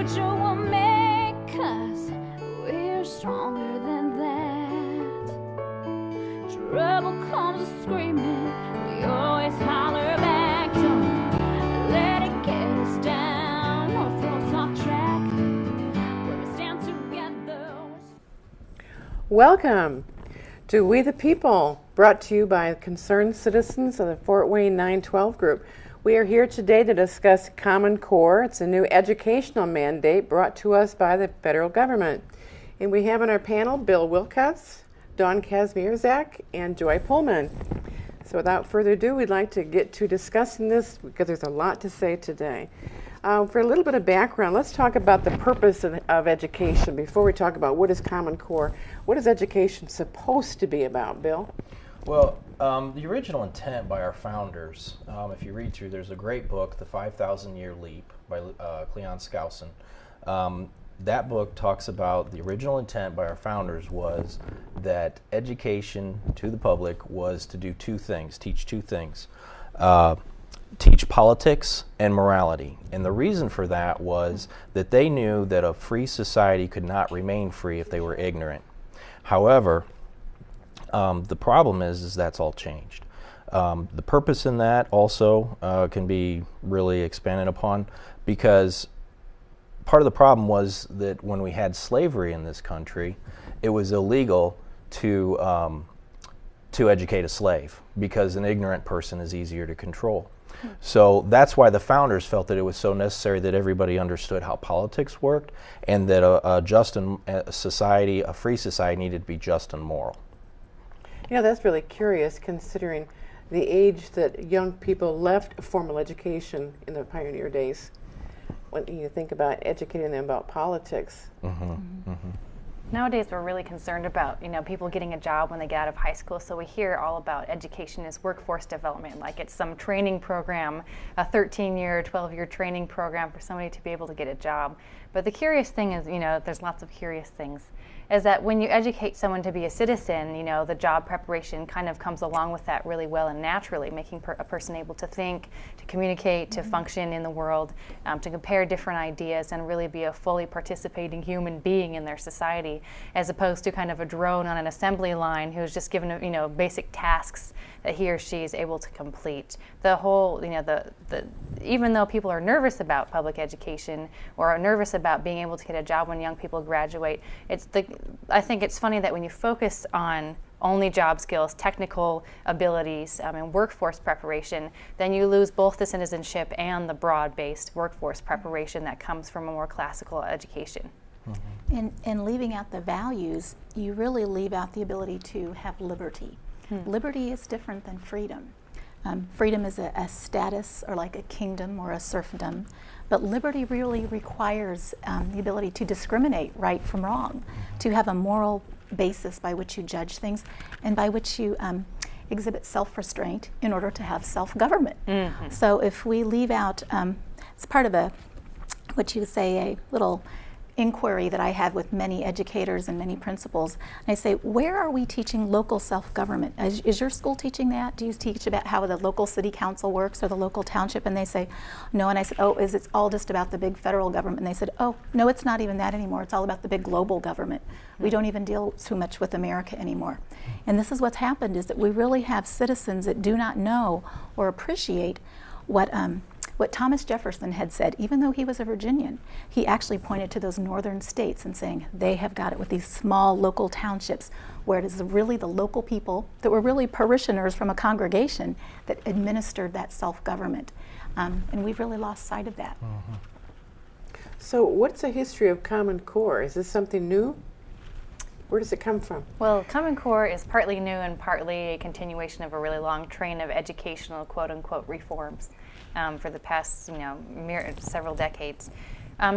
future will make us. We're stronger than that. Trouble comes screaming, we always holler back. Don't let it get us down or throw us off track. Put us down together. Welcome to We the People, brought to you by concerned citizens of the Fort Wayne 912 group. We are here today to discuss Common Core. It's a new educational mandate brought to us by the federal government. And we have on our panel Bill Wilkutz, Dawn Kazmierzak, and Joy Pullman. So without further ado, we'd like to get to discussing this because there's a lot to say today. For a little bit of background, let's talk about the purpose of education before we talk about what is Common Core. What is education supposed to be about, Bill? Well, the original intent by our founders, if you read through, there's a great book, The 5,000-Year Leap by Cleon Skousen. That book talks about the original intent by our founders was that education to the public was to do two things, teach two things. Teach politics and morality. And the reason for that was that they knew that a free society could not remain free if they were ignorant. However, the problem is that's all changed. The purpose in that also can be really expanded upon, because part of the problem was that when we had slavery in this country, it was illegal to educate a slave because an ignorant person is easier to control. So that's why the founders felt that it was so necessary that everybody understood how politics worked, and that a free society needed to be just and moral. You know, that's really curious considering the age that young people left formal education in the pioneer days. When you think about educating them about politics. Mm-hmm. Mm-hmm. Nowadays, we're really concerned about, people getting a job when they get out of high school. So we hear all about education as workforce development, like it's some training program, a 13-year, 12-year training program for somebody to be able to get a job. But the curious thing is, there's lots of curious things, is that when you educate someone to be a citizen, the job preparation kind of comes along with that really well and naturally, making a person able to think, to communicate, to function in the world, to compare different ideas and really be a fully participating human being in their society, as opposed to kind of a drone on an assembly line who's just given, basic tasks that he or she is able to complete. The whole, even though people are nervous about public education or are nervous about being able to get a job when young people graduate, I think it's funny that when you focus on only job skills, technical abilities, and workforce preparation, then you lose both the citizenship and the broad-based workforce preparation that comes from a more classical education. Mm-hmm. In leaving out the values, you really leave out the ability to have liberty. Liberty is different than freedom. Freedom is a status, or like a kingdom or a serfdom, but liberty really requires the ability to discriminate right from wrong, to have a moral basis by which you judge things and by which you exhibit self-restraint in order to have self-government. Mm-hmm. So if we leave out, it's part of a little inquiry that I have with many educators and many principals. And I say, where are we teaching local self-government? Is your school teaching that? Do you teach about how the local city council works or the local township? And they say, no. And I said, is it all just about the big federal government? And they said, no, it's not even that anymore. It's all about the big global government. We don't even deal too much with America anymore. And this is what's happened, is that we really have citizens that do not know or appreciate what Thomas Jefferson had said. Even though he was a Virginian, he actually pointed to those northern states and saying they have got it with these small local townships where it is really the local people that were really parishioners from a congregation that administered that self-government. And we've really lost sight of that. Mm-hmm. So what's the history of Common Core? Is this something new? Where does it come from? Well, Common Core is partly new and partly a continuation of a really long train of educational quote-unquote reforms for the past, several decades.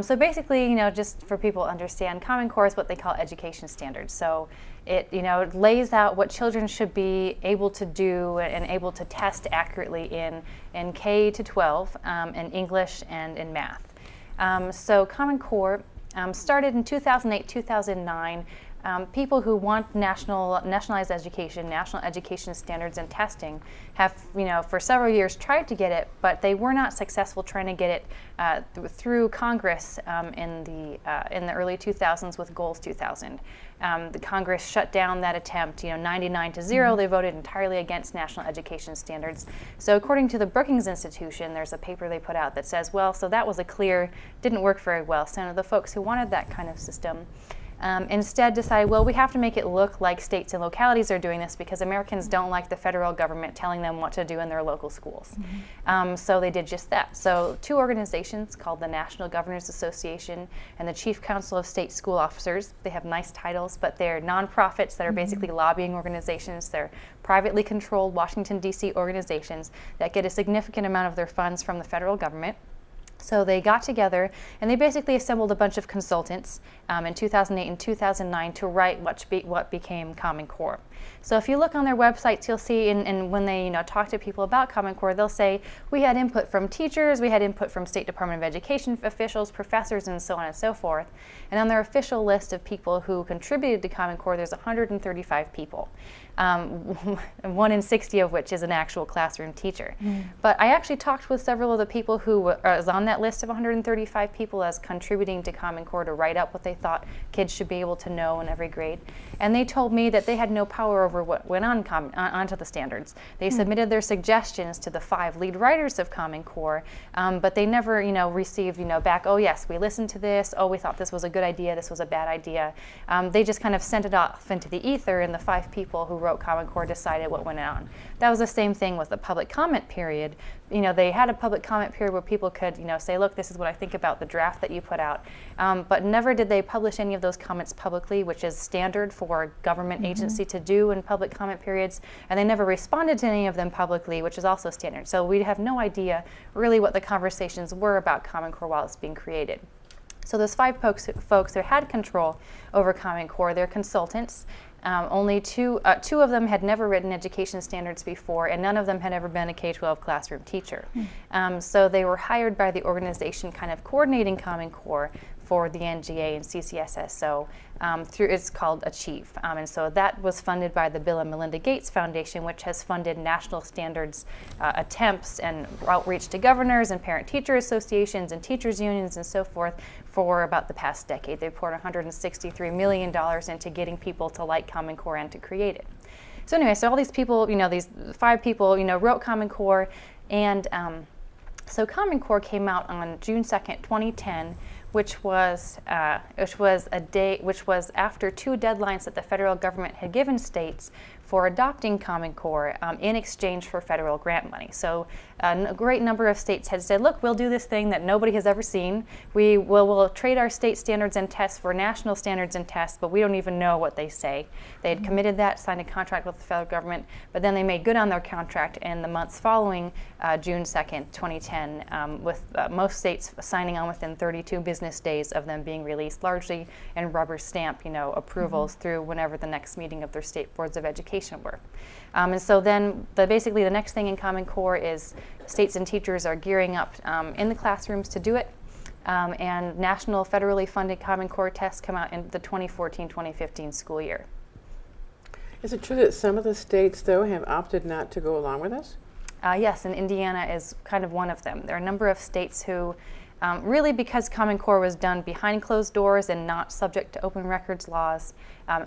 So basically, just for people to understand, Common Core is what they call education standards. So it, lays out what children should be able to do and able to test accurately in K to 12, in English and in math. So Common Core started in 2008, 2009. people who want nationalized education, national education standards and testing have, for several years tried to get it, but they were not successful trying to get it through Congress in the early 2000s with Goals 2000. The Congress shut down that attempt, 99-0. They voted entirely against national education standards. So according to the Brookings Institution, there's a paper they put out that says, well, so that was didn't work very well. So the folks who wanted that kind of system instead decided, well, we have to make it look like states and localities are doing this because Americans don't like the federal government telling them what to do in their local schools. So they did just that. So 2 organizations called the National Governors Association and the Chief Council of State School Officers, they have nice titles, but they're nonprofits that are basically lobbying organizations. They're privately controlled Washington, D.C. organizations that get a significant amount of their funds from the federal government. So they got together and they basically assembled a bunch of consultants in 2008 and 2009 to write what became Common Core. So if you look on their websites, you'll see, and when they talk to people about Common Core, they'll say, we had input from teachers, we had input from State Department of Education officials, professors, and so on and so forth. And on their official list of people who contributed to Common Core, there's 135 people. 1 in 60 of which is an actual classroom teacher. But I actually talked with several of the people who was on that list of 135 people as contributing to Common Core to write up what they thought kids should be able to know in every grade. And they told me that they had no power over what went onto the standards. They submitted their suggestions to the 5 lead writers of Common Core, but they never received back, oh yes, we listened to this, oh we thought this was a good idea, this was a bad idea. They just kind of sent it off into the ether, and the 5 people who wrote Common Core decided what went on. That was the same thing with the public comment period. They had a public comment period where people could say, look, this is what I think about the draft that you put out. But never did they publish any of those comments publicly, which is standard for a government agency to do in public comment periods. And they never responded to any of them publicly, which is also standard. So we have no idea really what the conversations were about Common Core while it's being created. So those 5 folks who had control over Common Core, they're consultants. Only two of them had never written education standards before, and none of them had ever been a K-12 classroom teacher. So they were hired by the organization kind of coordinating Common Core for the NGA and CCSS. So it's called Achieve. And so that was funded by the Bill and Melinda Gates Foundation, which has funded national standards attempts and outreach to governors and parent-teacher associations and teachers unions and so forth for about the past decade. They've poured $163 million into getting people to like Common Core and to create it. So anyway, so all these people, these 5 people, wrote Common Core, and so Common Core came out on June 2nd, 2010, which was after 2 deadlines that the federal government had given states for adopting Common Core in exchange for federal grant money. So a great number of states had said, look, we'll do this thing that nobody has ever seen. We'll trade our state standards and tests for national standards and tests, but we don't even know what they say. They had committed that, signed a contract with the federal government, but then they made good on their contract in the months following June 2nd, 2010, with most states signing on within 32 business days of them being released, largely in rubber stamp, approvals through whenever the next meeting of their state boards of education were. And so then basically the next thing in Common Core is states and teachers are gearing up in the classrooms to do it. And national federally funded Common Core tests come out in the 2014-2015 school year. Is it true that some of the states, though, have opted not to go along with us? Yes, and Indiana is kind of one of them. There are a number of states who really, because Common Core was done behind closed doors and not subject to open records laws,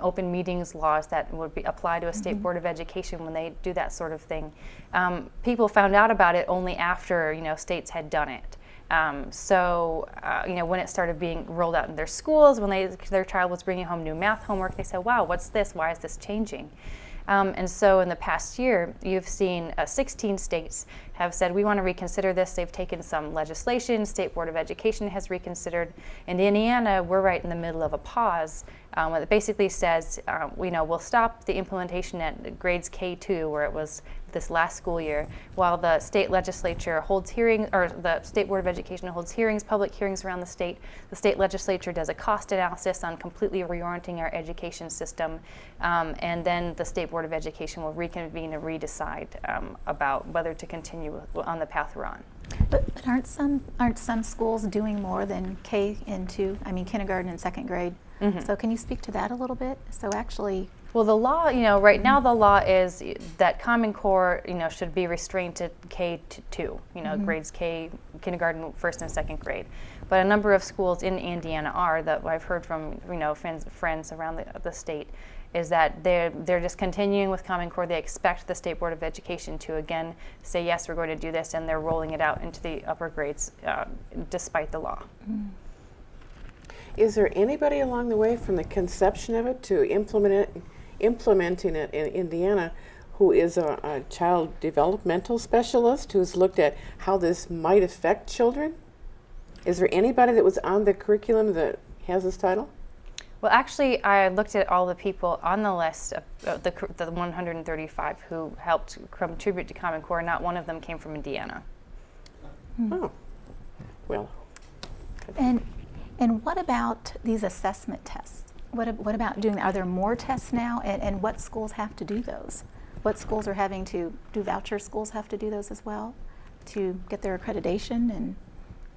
open meetings laws that would apply to a state board of education when they do that sort of thing. People found out about it only after states had done it. When it started being rolled out in their schools, when their child was bringing home new math homework, they said, wow, what's this? Why is this changing? And so in the past year, you've seen 16 states have said, we want to reconsider this. They've taken some legislation. State Board of Education has reconsidered. In Indiana, we're right in the middle of a pause. It basically says, we'll stop the implementation at grades K2, where it was this last school year, while the state legislature holds hearings, or the State Board of Education holds hearings, public hearings around the state. The state legislature does a cost analysis on completely reorienting our education system, and then the State Board of Education will reconvene and redecide about whether to continue on the path we're on. But aren't some schools doing more than kindergarten and second grade? So can you speak to that a little bit? So actually, Well, the law, right now the law is that Common Core, should be restrained to K-2, grades kindergarten, first and second grade. But a number of schools in Indiana are, that I've heard from, friends around the state, is that they're just continuing with Common Core. They expect the State Board of Education to again say, yes, we're going to do this, and they're rolling it out into the upper grades despite the law. Is there anybody along the way from the conception of it to implementing it in Indiana who is a child developmental specialist who's looked at how this might affect children? Is there anybody that was on the curriculum that has this title? Well, actually, I looked at all the people on the list of the 135 who helped contribute to Common Core. Not one of them came from Indiana. Oh, well. and what about these assessment tests? What about are there more tests now, and what schools have to do those? What schools are having to do voucher schools have to do those as well to get their accreditation? And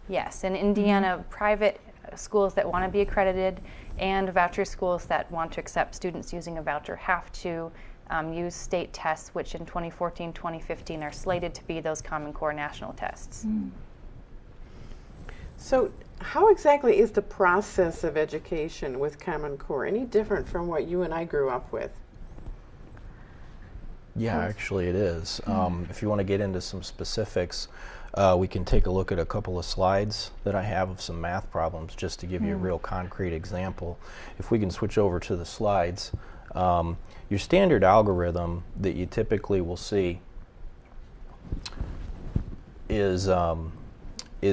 yes, in Indiana, private schools that want to be accredited and voucher schools that want to accept students using a voucher have to use state tests, which in 2014, 2015 are slated to be those Common Core national tests. So how exactly is the process of education with Common Core? Any different from what you and I grew up with? Yeah, actually it is. If you want to get into some specifics, we can take a look at a couple of slides that I have of some math problems just to give you a real concrete example. If we can switch over to the slides, your standard algorithm that you typically will see is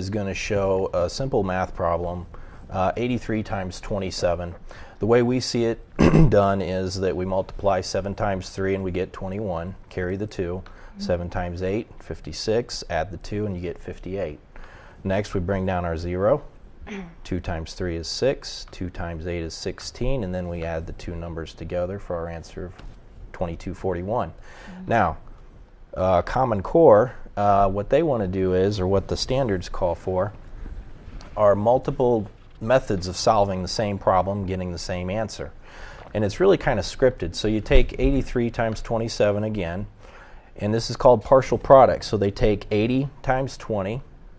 going to show a simple math problem, 83 times 27. The way we see it done is that we multiply 7 times 3 and we get 21, carry the 2. 7 times 8, 56, add the 2 and you get 58. Next we bring down our 0. 2 times 3 is 6, 2 times 8 is 16, and then we add the two numbers together for our answer of 2241. Now, Common Core, what they want to do is, or what the standards call for, are multiple methods of solving the same problem, getting the same answer. And it's really kind of scripted. So you take 83 times 27 again, and this is called partial product. So they take 80 times 20,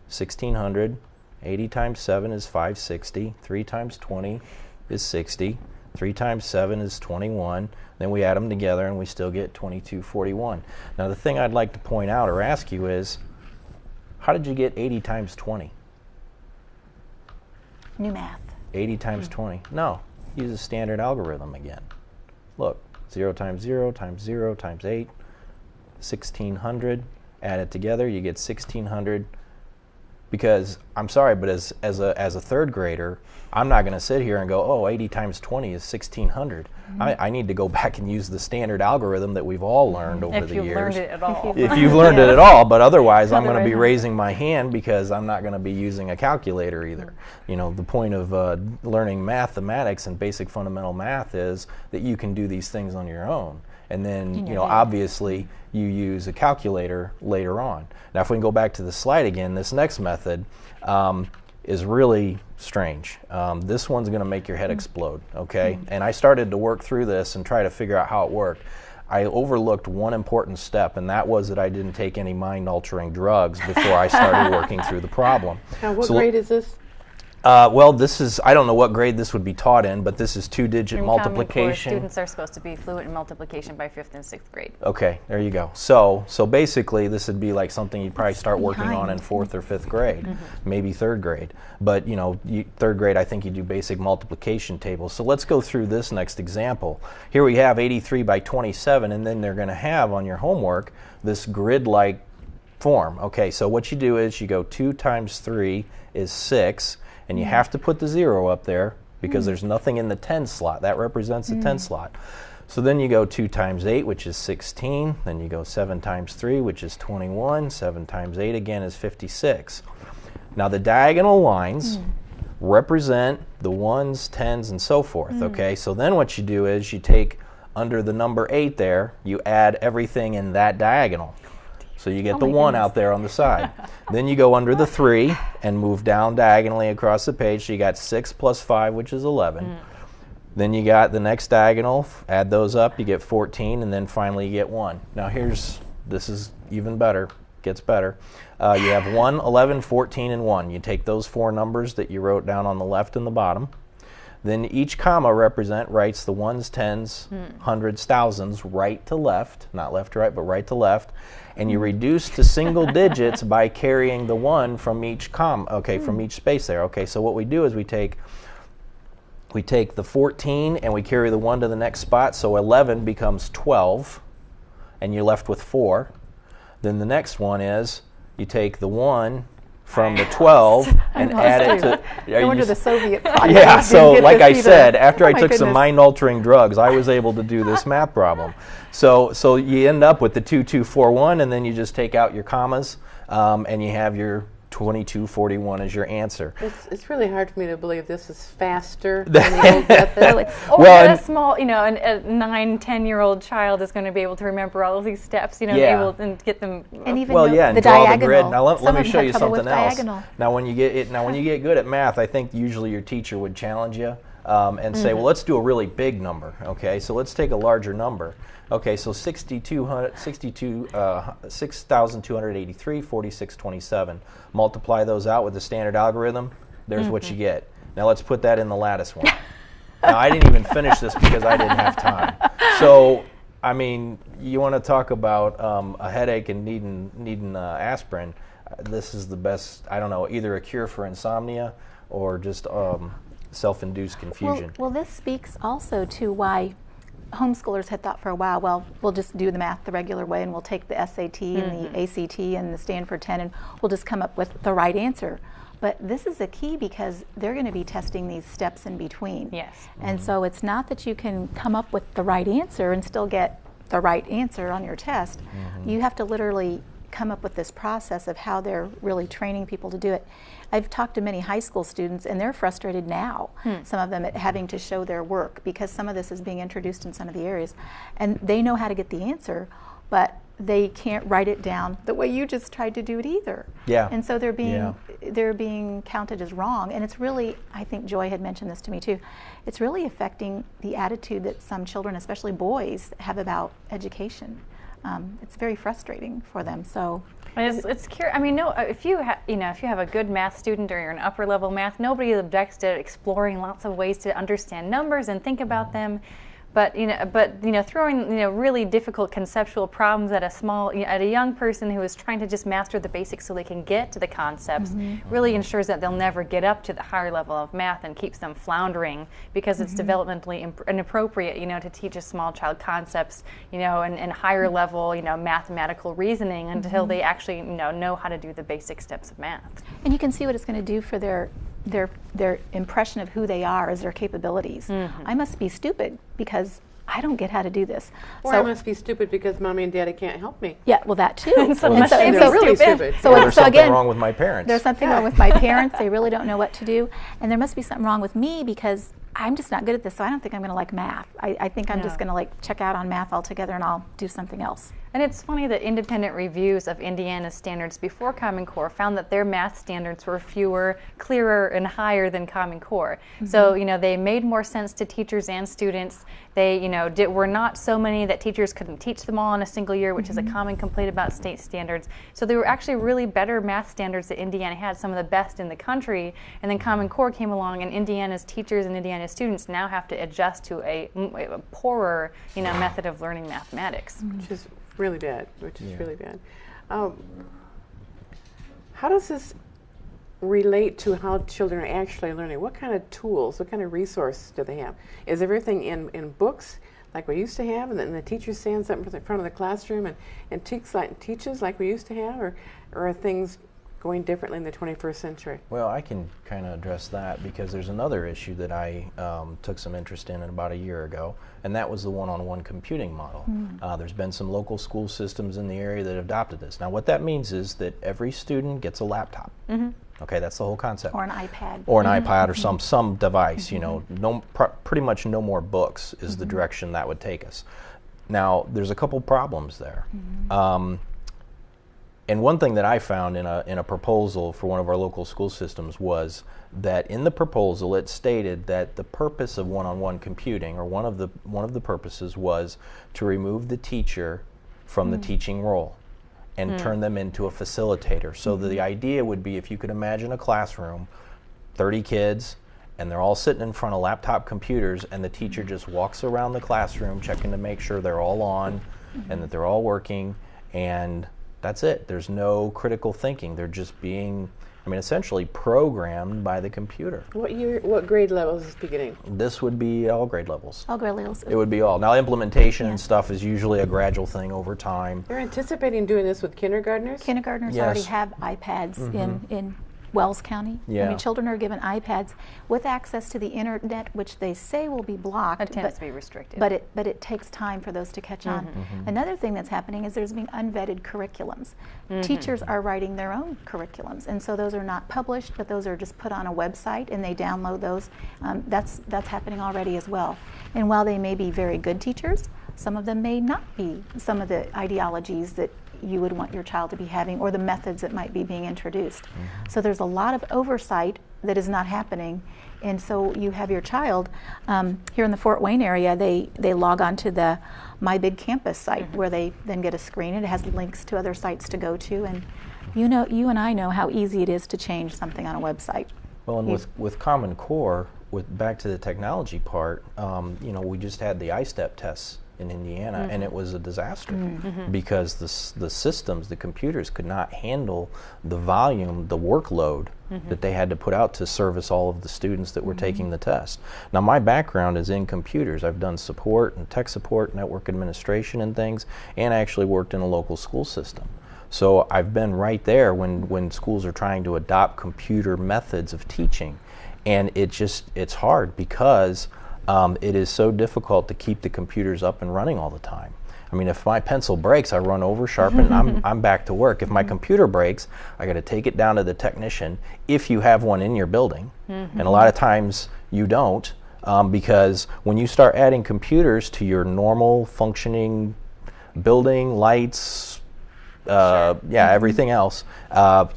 1600. 80 times 7 is 560. 3 times 20 is 60. 3 times 7 is 21. Then we add them together and we still get 2241. Now the thing I'd like to point out or ask you is, how did you get 80 times 20? new math. 80 times 20. No, use a standard algorithm again. Look, 0 times 0 times 0 times 8, 1600. Add it together, you get 1600. Because, I'm sorry, but as a third grader, I'm not going to sit here and go, oh, 80 times 20 is 1600. I need to go back and use the standard algorithm that we've all learned over the years. If you've learned it at all. If you've learned it at all, but otherwise I'm going to be raising my hand because I'm not going to be using a calculator either. You know, the point of learning mathematics and basic fundamental math is that you can do these things on your own. And then, you know, obviously you use a calculator later on. Now, if we can go back to the slide again, this next method is really strange. This one's going to make your head explode, okay? And I started to work through this and try to figure out how it worked. I overlooked one important step, and that was that I didn't take any mind-altering drugs before I started working through the problem. Now, what grade is this? Well, this is, I don't know what grade this would be taught in, but this is two-digit multiplication. Students are supposed to be fluent in multiplication by 5th and 6th grade. Okay, there you go. So basically this would be like something you'd probably start working on in 4th or 5th grade, maybe 3rd grade. But, you know, 3rd grade, I think you do basic multiplication tables. So let's go through this next example. Here we have 83 by 27, and then they're going to have on your homework this grid-like form. Okay, so what you do is you go 2 times 3 is 6, and you have to put the 0 up there because there's nothing in the 10 slot. That represents the 10 slot. So then you go 2 times 8, which is 16. Then you go 7 times 3, which is 21. 7 times 8 again is 56. Now the diagonal lines represent the 1s, 10s, and so forth. Okay, so then what you do is you take under the number 8 there, you add everything in that diagonal. So you get Oh the my 1 goodness. out there on the side. Then you go under the 3 and move down diagonally across the page. So you got 6 plus 5, which is 11. Then you got the next diagonal, add those up, you get 14, and then finally you get 1. Now this is even better, gets better. You have 1, 11, 14, and 1. You take those 4 numbers that you wrote down on the left and the bottom. Then each comma writes the ones, tens, hundreds, thousands, right to left, not left to right, but right to left. And you reduce to single digits by carrying the 1 from each comma, from each space there. Okay, so what we do is we take the 14 and we carry the 1 to the next spot, so 11 becomes 12, and you're left with 4. Then the next one is you take the 1 from the 12 and add it to... No wonder the Soviet body Yeah, didn't so get like this I either. said, after Oh I my took some goodness. mind-altering drugs, I was able to do this math problem. So you end up with the 2241, and then you just take out your commas, and you have your 2241 as your answer. It's really hard for me to believe this is faster than the old method. Or Well, that and- a small, a 9, 10-year-old child is going to be able to remember all of these steps, Yeah. and get them. And even Well, know yeah, and the draw diagonal. the grid. Now let Some me of them show have you trouble with something else. diagonal. Now when you get good at math, I think usually your teacher would challenge you and say, well, let's do a really big number. Okay, so let's take a larger number. Okay, so 6,283, 4627. Multiply those out with the standard algorithm. There's what you get. Now let's put that in the lattice one. Now I didn't even finish this because I didn't have time. So, I mean, you want to talk about a headache and needing aspirin. This is the best, I don't know, either a cure for insomnia or just self-induced confusion. Well, this speaks also to why homeschoolers had thought for a while, well, we'll just do the math the regular way and we'll take the SAT and the ACT and the Stanford 10 and we'll just come up with the right answer. But this is a key because they're going to be testing these steps in between. Yes. And so it's not that you can come up with the right answer and still get the right answer on your test. You have to literally come up with this process of how they're really training people to do it. I've talked to many high school students and they're frustrated now, some of them at having to show their work because some of this is being introduced in some of the areas. And they know how to get the answer, but they can't write it down the way you just tried to do it either. Yeah. And so they're being counted as wrong. And it's really, I think Joy had mentioned this to me too, it's really affecting the attitude that some children, especially boys, have about education. It's very frustrating for them. So It's curious. I mean, no. If you if you have a good math student or you're in upper level math, nobody objects to exploring lots of ways to understand numbers and think about them. But throwing really difficult conceptual problems at a young person who is trying to just master the basics so they can get to the concepts really ensures that they'll never get up to the higher level of math and keeps them floundering because it's developmentally inappropriate to teach a small child concepts and higher level mathematical reasoning until they actually know how to do the basic steps of math. and you can see what it's going to do for their impression of who they are as their capabilities. I must be stupid because I don't get how to do this. Or I must be stupid because mommy and daddy can't help me. Yeah, well, that too. So And must be They're really stupid. So, Or there's so something again, wrong with my parents. there's something wrong with my parents. They really don't know what to do. And there must be something wrong with me because I'm just not good at this, so I don't think I'm going to like math. I think I'm just going to check out on math altogether and I'll do something else. And it's funny that independent reviews of Indiana's standards before Common Core found that their math standards were fewer, clearer, and higher than Common Core. So, they made more sense to teachers and students. They, were not so many that teachers couldn't teach them all in a single year, which is a common complaint about state standards. So they were actually really better math standards that Indiana had, some of the best in the country. And then Common Core came along, and Indiana's teachers and Indiana's students now have to adjust to a poorer, method of learning mathematics. Which is really bad. How does this relate to how children are actually learning? What kind of tools, what kind of resources do they have? Is everything in books like we used to have, and then the teacher stands up in front of the classroom and teaches like we used to have, or are things going differently in the 21st century? Well, I can kind of address that because there's another issue that I took some interest in about a year ago, and that was the one-on-one computing model. There's been some local school systems in the area that have adopted this. Now, what that means is that every student gets a laptop. Okay, that's the whole concept. Or an iPad. Or an iPad or some device. Pretty much no more books is the direction that would take us. Now, there's a couple problems there. And one thing that I found in a proposal for one of our local school systems was that in the proposal it stated that the purpose of one-on-one computing, or one of the purposes, was to remove the teacher from the teaching role and turn them into a facilitator. So the idea would be, if you could imagine a classroom, 30 kids, and they're all sitting in front of laptop computers, and the teacher just walks around the classroom checking to make sure they're all on and that they're all working, and that's it. There's no critical thinking. They're just being, essentially programmed by the computer. What grade level is this beginning? This would be all grade levels. All grade levels. It would be all. Now, implementation and stuff is usually a gradual thing over time. They're anticipating doing this with kindergartners? Kindergartners Yes. already have iPads in Wells County. Yeah. Children are given iPads with access to the internet, which they say will be blocked. It tends to be restricted. But it takes time for those to catch on. Another thing that's happening is there's being unvetted curriculums. Teachers are writing their own curriculums, and so those are not published, but those are just put on a website, and they download those. That's happening already as well. And while they may be very good teachers, some of them may not be some of the ideologies that you would want your child to be having, or the methods that might be being introduced. So there's a lot of oversight that is not happening, and so you have your child here in the Fort Wayne area. They log on to the My Big Campus site, where they then get a screen, and it has links to other sites to go to, and you and I know how easy it is to change something on a website. Well, and with Common Core, back to the technology part, we just had the I-STEP tests in Indiana, and it was a disaster because the systems, the computers, could not handle the volume, the workload that they had to put out to service all of the students that were taking the test. Now, my background is in computers. I've done support and tech support, network administration and things, and I actually worked in a local school system. So I've been right there when schools are trying to adopt computer methods of teaching, and it's hard because it is so difficult to keep the computers up and running all the time. If my pencil breaks, I run over, sharpen, and I'm back to work. If my computer breaks, I got to take it down to the technician, if you have one in your building. And a lot of times you don't, because when you start adding computers to your normal functioning building, lights, everything else,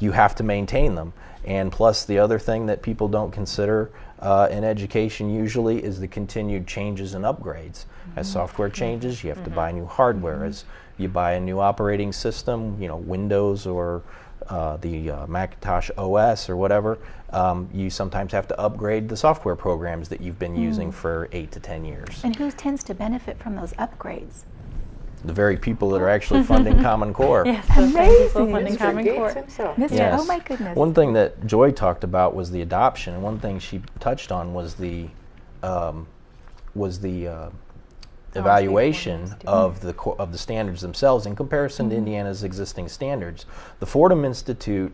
you have to maintain them. And plus, the other thing that people don't consider in education usually is the continued changes and upgrades. As software changes, you have to buy new hardware. As you buy a new operating system, Windows or the Macintosh OS or whatever, you sometimes have to upgrade the software programs that you've been using for 8 to 10 years. And who tends to benefit from those upgrades? The very people that are actually funding Common Core. Yes, those same people Amazing. funding Mr. Common Gates Core. himself. Mr. Yes. Oh my goodness. One thing that Joy talked about was the adoption, and one thing she touched on was the evaluation of the standards themselves in comparison to Indiana's existing standards. The Fordham Institute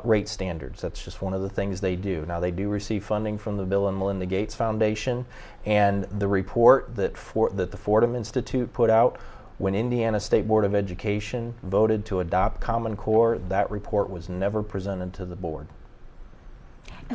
rate standards. That's just one of the things they do. Now, they do receive funding from the Bill and Melinda Gates Foundation, and the report that the Fordham Institute put out, when Indiana State Board of Education voted to adopt Common Core, that report was never presented to the board.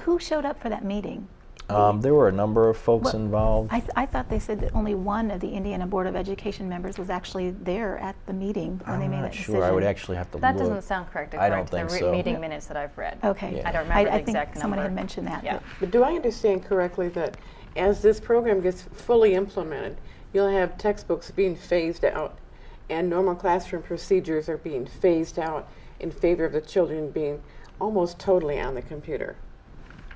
Who showed up for that meeting? There were a number of folks involved. I thought they said that only one of the Indiana Board of Education members was actually there at the meeting when they I'm made not that sure. decision. I would actually have to That look. doesn't sound correct I according don't to the think so. meeting minutes that I've read. Okay. Yeah. I don't remember the think exact someone number. had mentioned that. Yeah. But do I understand correctly that as this program gets fully implemented, you'll have textbooks being phased out and normal classroom procedures are being phased out in favor of the children being almost totally on the computer?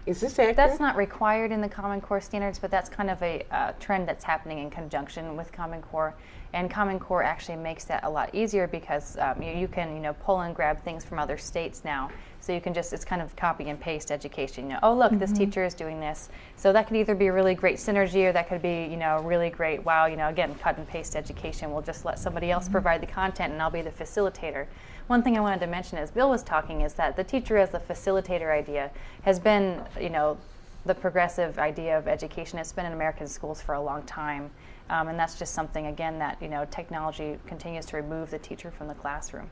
Is this accurate? That's not required in the Common Core standards, but that's kind of a trend that's happening in conjunction with Common Core. And Common Core actually makes that a lot easier because you can pull and grab things from other states now. So you can it's kind of copy and paste education. Oh, look, this teacher is doing this. So that could either be a really great synergy, or that could be really great, wow, again, cut and paste education. We'll just let somebody else provide the content and I'll be the facilitator. One thing I wanted to mention as Bill was talking is that the teacher as the facilitator idea has been, the progressive idea of education. It's been in American schools for a long time. And that's just something, again, that, technology continues to remove the teacher from the classroom.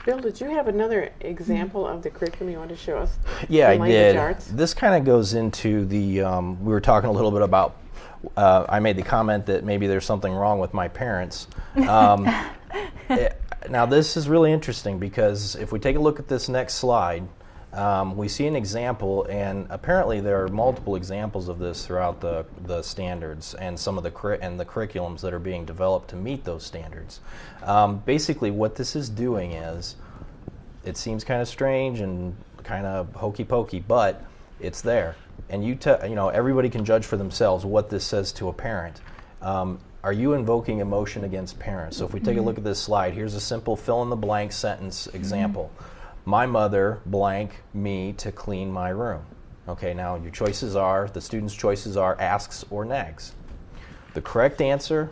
Bill, did you have another example of the curriculum you want to show us? Yeah, in I language did. arts? This kind of goes into the, we were talking a little bit about, I made the comment that maybe there's something wrong with my parents. Now, this is really interesting because if we take a look at this next slide, we see an example, and apparently there are multiple examples of this throughout the standards and some of the curriculums that are being developed to meet those standards. Basically, what this is doing is, it seems kind of strange and kind of hokey pokey, but it's there, and everybody can judge for themselves what this says to a parent. Are you invoking emotion against parents? So if we take a look at this slide, here's a simple fill-in-the-blank sentence example. My mother blank me to clean my room. Okay, now your choices are, the student's choices are asks or nags. The correct answer,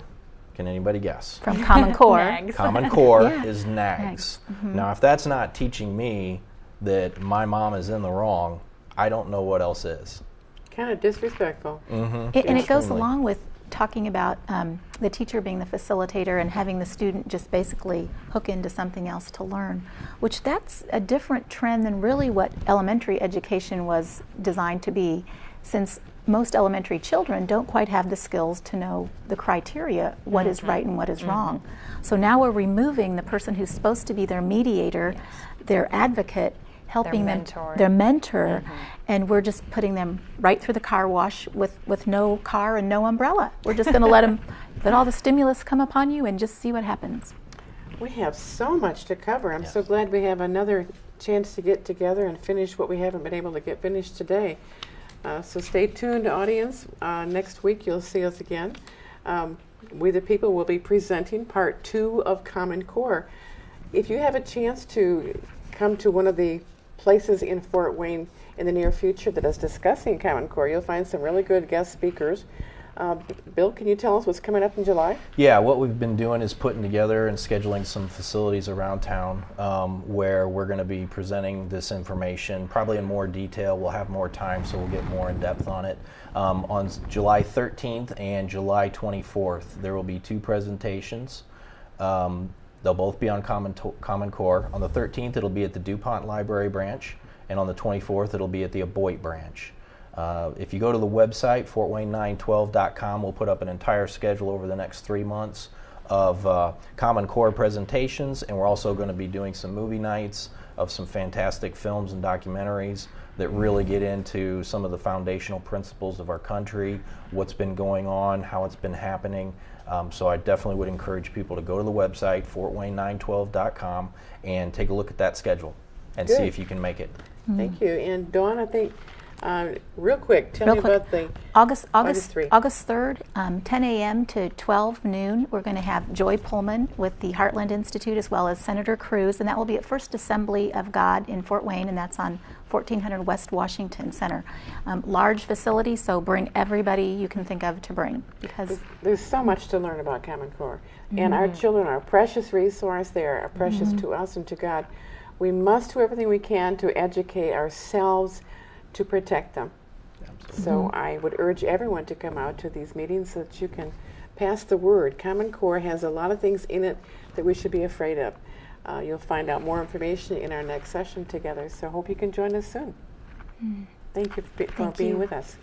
can anybody guess? From Common Core. Nags. Common Core Yeah. is nags. Now, if that's not teaching me that my mom is in the wrong, I don't know what else is. Kind of disrespectful. And it goes Extremely. along with talking about the teacher being the facilitator and having the student just basically hook into something else to learn, which that's a different trend than really what elementary education was designed to be, since most elementary children don't quite have the skills to know the criteria, what is right and what is wrong. So now we're removing the person who's supposed to be their mediator, their advocate, helping their mentor, and we're just putting them right through the car wash with no car and no umbrella. We're just going to let all the stimulus come upon you and just see what happens. We have so much to cover. I'm so glad we have another chance to get together and finish what we haven't been able to get finished today. So stay tuned, audience. Next week you'll see us again. We the People will be presenting part 2 of Common Core. If you have a chance to come to one of the places in Fort Wayne in the near future that is discussing Common Core, you'll find some really good guest speakers. Bill, can you tell us what's coming up in July? Yeah, what we've been doing is putting together and scheduling some facilities around town where we're going to be presenting this information, probably in more detail. We'll have more time, so we'll get more in depth on it. On July 13th and July 24th, there will be 2 presentations. They'll both be on Common Core. On the 13th, it'll be at the DuPont Library branch, and on the 24th, it'll be at the Aboit branch. If you go to the website, fortwayne912.com, we'll put up an entire schedule over the next 3 months of Common Core presentations, and we're also going to be doing some movie nights of some fantastic films and documentaries that really get into some of the foundational principles of our country, what's been going on, how it's been happening. So I definitely would encourage people to go to the website, fortwayne912.com, and take a look at that schedule and see if you can make it. Thank you. And Dawn, I think, real quick, tell me about the August 3rd. 3rd, 10 a.m. to 12 noon, we're going to have Joy Pullman with the Heartland Institute as well as Senator Cruz, and that will be at First Assembly of God in Fort Wayne, and that's on 1400 West Washington Center. Large facility, so bring everybody you can think of to bring, because There's so much to learn about Common Core. And our children are a precious resource. They are precious to us and to God. We must do everything we can to educate ourselves to protect them. So I would urge everyone to come out to these meetings so that you can pass the word. Common Core has a lot of things in it that we should be afraid of. You'll find out more information in our next session together, so hope you can join us soon. Thank you for being with us.